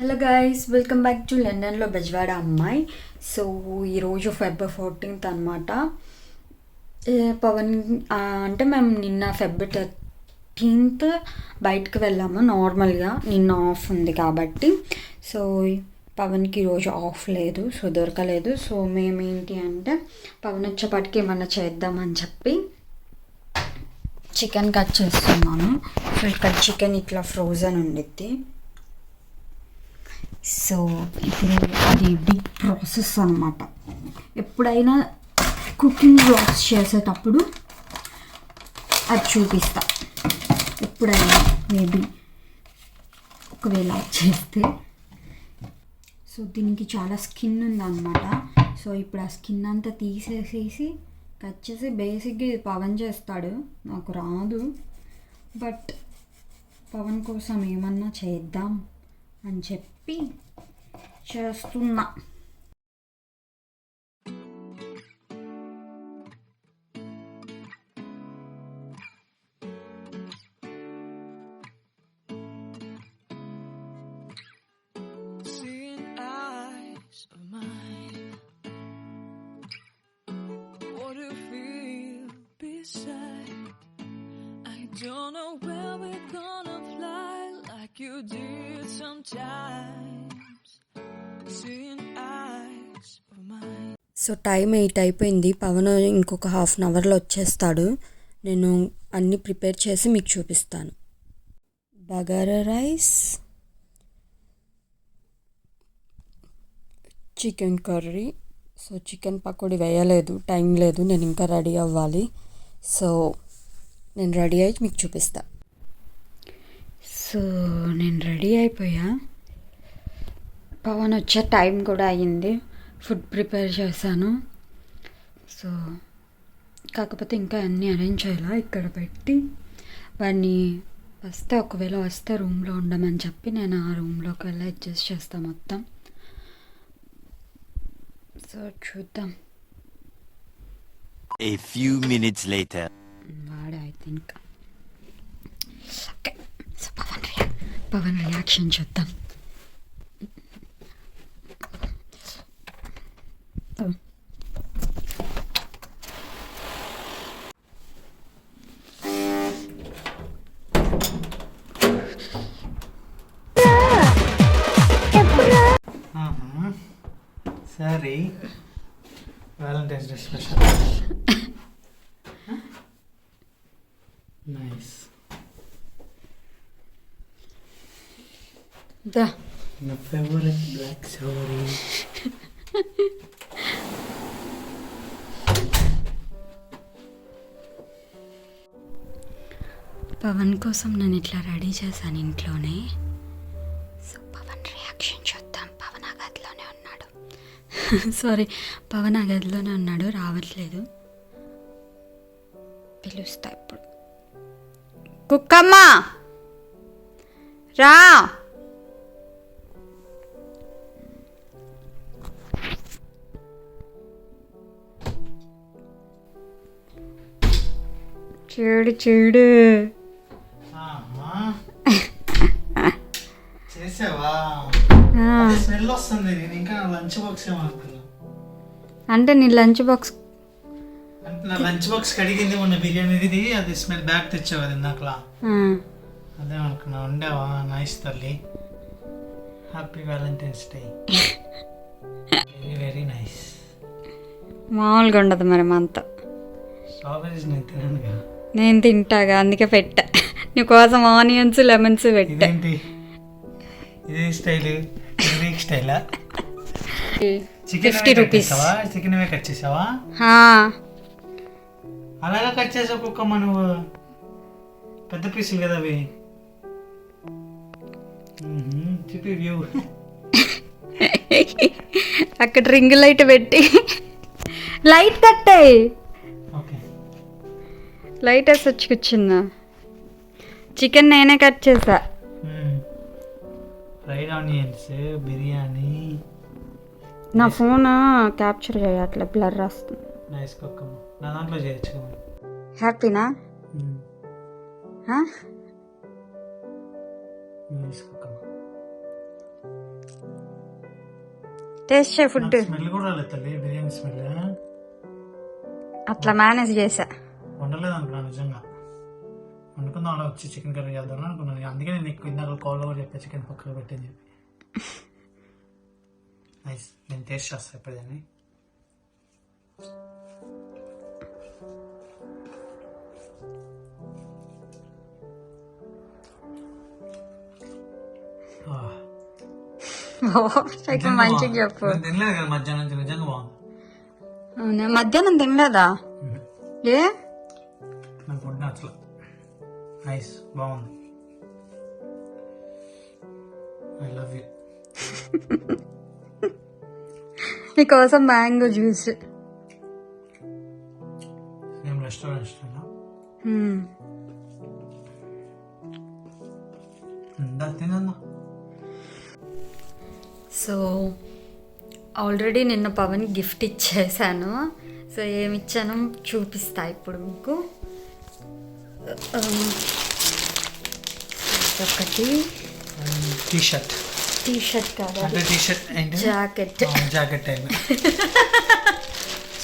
Hello guys, welcome back to లండన్లో బెజవాడా అమ్మాయి. So ఈరోజు ఫెబ్ 14th అనమాట. పవన్ అంటే మేము నిన్న ఫెబ్ 13th బయటకు వెళ్ళాము నార్మల్గా. నిన్న ఆఫ్ ఉంది కాబట్టి. సో పవన్కి ఈరోజు ఆఫ్ లేదు, సో దొరకలేదు. సో మేమేంటి అంటే పవన్ వచ్చేపాటికి ఏమన్నా చేద్దామని చెప్పి చికెన్ కట్ చేస్తున్నాను. సో ఇక్కడ చికెన్ ఇట్లా ఫ్రోజన్ ఉండిద్ది. సో ఇప్పుడు అది బిగ్ ప్రాసెస్ అనమాట. ఎప్పుడైనా కుకింగ్ వ్లాగ్స్ చేసేటప్పుడు అది చూపిస్తా. ఎప్పుడైనా మేబీ ఒకవేళ చేస్తే. సో దీనికి చాలా స్కిన్ ఉందన్నమాట. సో ఇప్పుడు ఆ స్కిన్ అంతా తీసేసేసి కట్ చేసి బేసిక్గా ఇది పవన్ చేస్తాడు, నాకు రాదు. బట్ పవన్ కోసం ఏమన్నా చేద్దాం అని చెప్పి చేస్తున్నా. Don't know where we're gonna fly like you did sometimes. Seeing eyes of mine. So time 8 అయిపోయింది. పవన్ ఇంకొక హాఫ్ అన్ అవర్లో వచ్చేస్తాడు. నేను అన్నీ ప్రిపేర్ చేసి మీకు చూపిస్తాను. Bagara rice, chicken curry. So chicken pakodi వేయలేదు, టైం లేదు, నేను ఇంకా రెడీ అవ్వాలి. సో నేను రెడీ అయ్యి మీకు చూపిస్తా. సో నేను రెడీ అయిపోయా. పవన్ వచ్చే టైం కూడా అయ్యింది. ఫుడ్ ప్రిపేర్ చేశాను. సో కాకపోతే ఇంకా అన్నీ అరేంజ్ చేయాలా ఇక్కడ పెట్టి. వాడిని ఒకవేళ వస్తే రూమ్లో ఉండమని చెప్పి నేను ఆ రూమ్లోకి వెళ్ళి అడ్జస్ట్ చేస్తాను మొత్తం. సో చూద్దాం. A few minutes later. వాడే I think. Okay, so Pawan reaction చూద్దాం. Sorry, Valentine's Day special. Nice. దా My favorite black sari. Pawan కోసం నేను ఇట్లా రెడీ చేశాను ఇంట్లోనే. సో పవన్ రియాక్షన్ చూద్దాం. పవన్ ఆ గదిలోనే ఉన్నాడు. సారీ, పవన్ ఆ గదిలోనే ఉన్నాడు, రావట్లేదు. పిలుస్తా ఇప్పుడు. కుక్కమ్మ రా. చూడు చూడు. చేసావా? స్మెల్ వస్తుంది. నేను ఇంకా లంచ్ బాక్స్ ఏమనుకున్నా. అంటే నీ లంచ్ బాక్స్ అంటే నా లంచ్ బాక్స్ కడిగింది మొన్న బిర్యానీది, అది స్మెల్ బ్యాగ్ తెచ్చావు అది ఇందాకలా. అదే అనుకున్నా. ఉండేవా? నైస్ తల్లి. Happy Valentine's day. Very very nice. మామూలుగా ఉండదు మరి మంత. స్ట్రాబెరీస్ నేను తిననుగా. నేను తింటాగా, అందుకే పెట్టా నీకోసం ఆనియన్స్ లెమన్స్ పెట్టా. ఇదేంటి ఇదే స్టైల్? గ్రీక్ స్టైలా? 50 రూపీస్. చికెన్ కట్ చేసావా? అలాగా కట్ చేసావు కుక్కమ్మ నువ్వు. పెద్ద పీసులు కదా అవి. చూపి వ్యూ. అక్కడ రింగ్ లైట్ పెట్టి లైట్ కట్టాయి. ఓకే, లైట్ వేసి వచ్చి కూర్చుందా. చికెన్ నేనే కట్ చేసా. Fried onions biryani. నా ఫోన్ క్యాప్చర్ చేయట్లే, బ్లర్ వస్తుంది. నైస్ కుక్కమ్మ. నా దాంట్లో చేయొచ్చు. హ్యాపీనా? నైస్ కుక్కమ్మ. టేస్ట్ చేయ ఫుడ్ స్మెల్ కూడా రాలేదు తల్లి, బిర్యానీ స్మెల్. అట్లా మేనేజ్ చేసా. వండలేదు అనుకున్నాను నిజంగా. వండుకుందాం అలా వచ్చి చికెన్ కర్రీ చేద్దాం అనుకున్నాను. అందుకే నేను ఎక్కువ ఇందాక కాల్లో కూడా చెప్పా చికెన్ పక్కన పెట్టని చెప్పి. నైస్, నేను టేస్ట్ చేస్తాను ఎప్పుడైనా. మంచిగా చెప్పు. తినలేదు కదా మధ్యాహ్నం నుంచి, నిజంగా బాగుంది. అవునా, మధ్యాహ్నం తినలేదా? ఏ నాకు ఫుడ్ నచ్చల. నైస్, బాగుంది. I love you. నీకోసం మ్యాంగో జ్యూస్. సేమ్ రెస్టారెంట్ తినన్నా. సో ఆల్రెడీ నిన్న పవన్ గిఫ్ట్ ఇచ్చేసాను. సో ఏమి ఇచ్చానో చూపిస్తా ఇప్పుడు మీకు. ఒకటి టీ షర్ట్ కాదు, jacket. Type.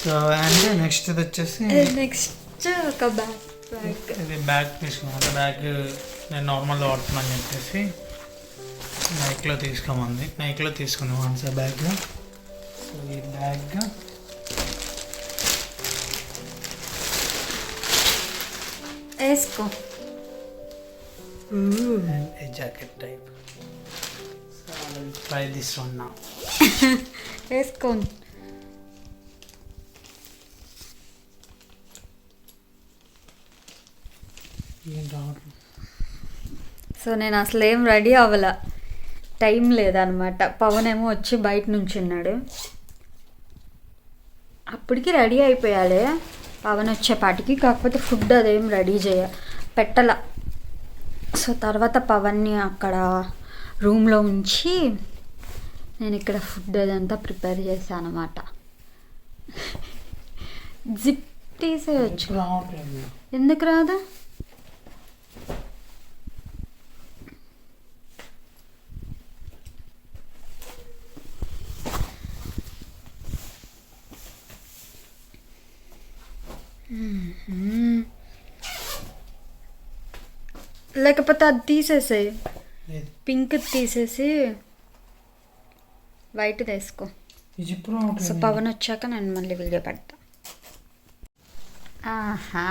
So and next ఇది వచ్చేసి నెక్స్ట్ ఒక బ్యాగ్. ఇది బ్యాగ్ తీసుకున్నాం. అంటే బ్యాగ్ నేను నార్మల్గా వాడుతున్నాను అని చెప్పేసి నైక్లో తీసుకోమంది. నైక్లో తీసుకున్నాం ఆన్సర్ బ్యాగ్. సో ఈ బ్యాగ్ వేసుకో. Jacket type. So try this one now. వేసుకో. సో నేను అసలు ఏం రెడీ అవ్వాల, టైం లేదనమాట. పవన్ ఏమో వచ్చి బయట నుంచి ఉన్నాడు. అప్పటికి రెడీ అయిపోయాలి పవన్ వచ్చేపాటికి. కాకపోతే ఫుడ్ అదేం రెడీ పెట్టాల. సో తర్వాత పవన్ని అక్కడ రూమ్లో ఉంచి నేను ఇక్కడ ఫుడ్ అదంతా ప్రిపేర్ చేశాను అనమాట. జిప్ తీసేయచ్చు. ఎందుకు రాదా? లేకపోతే అది తీసేసాయి, పింక్ తీసేసి వైట్ తీసుకో. సో పవన్ వచ్చాక నేను మళ్ళీ వీడియో పెడతా. ఆహా,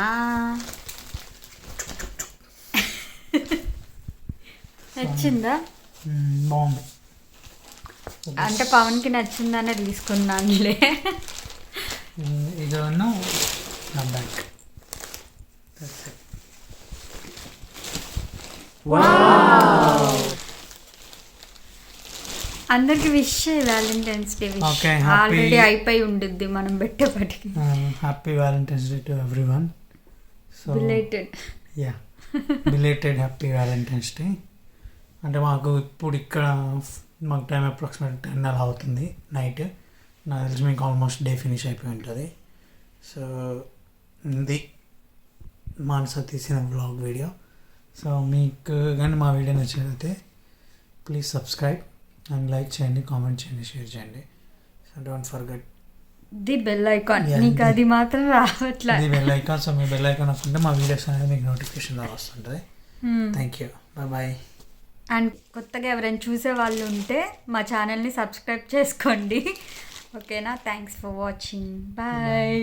నచ్చిందా? బాగుంది. అంటే పవన్కి నచ్చిందనే తీసుకున్నానులే. ఇది నా బ్యాగ్. అందరికి wish Valentine's day wish. Okay, already అయిపోయి ఉండుద్ది మనం పెట్టేపటికి. Happy Valentine's day to everyone. So belated happy Valentine's day. అంటే మాకు ఇప్పుడు ఇక్కడ మాకు టైం అప్రాక్సిమేట్ 10 అలా అవుతుంది నైట్. నాకు తెలిసి మీకు ఆల్మోస్ట్ డే ఫినిష్ అయిపోయి ఉంటుంది. సో ఇది మానస తీసిన బ్లాగ్ వీడియో. సో మీకు కానీ మా వీడియో నచ్చినట్లయితే ప్లీజ్ సబ్స్క్రైబ్ అండ్ లైక్ చేయండి, కామెంట్ చేయండి, షేర్ చేయండి. So don't forget the bell icon. నీకు అది మాత్రం రావట్లే, the bell icon. So me bell icon వస్తుంటే మా వీడియోస్ అనేది మీకు నోటిఫికేషన్ వస్తుంటుంది. Thank you, bye. అండ్ కొత్తగా ఎవరైనా చూసే వాళ్ళు ఉంటే మా ఛానల్ని సబ్స్క్రైబ్ చేసుకోండి. ఓకేనా? Thanks for watching. బాయ్.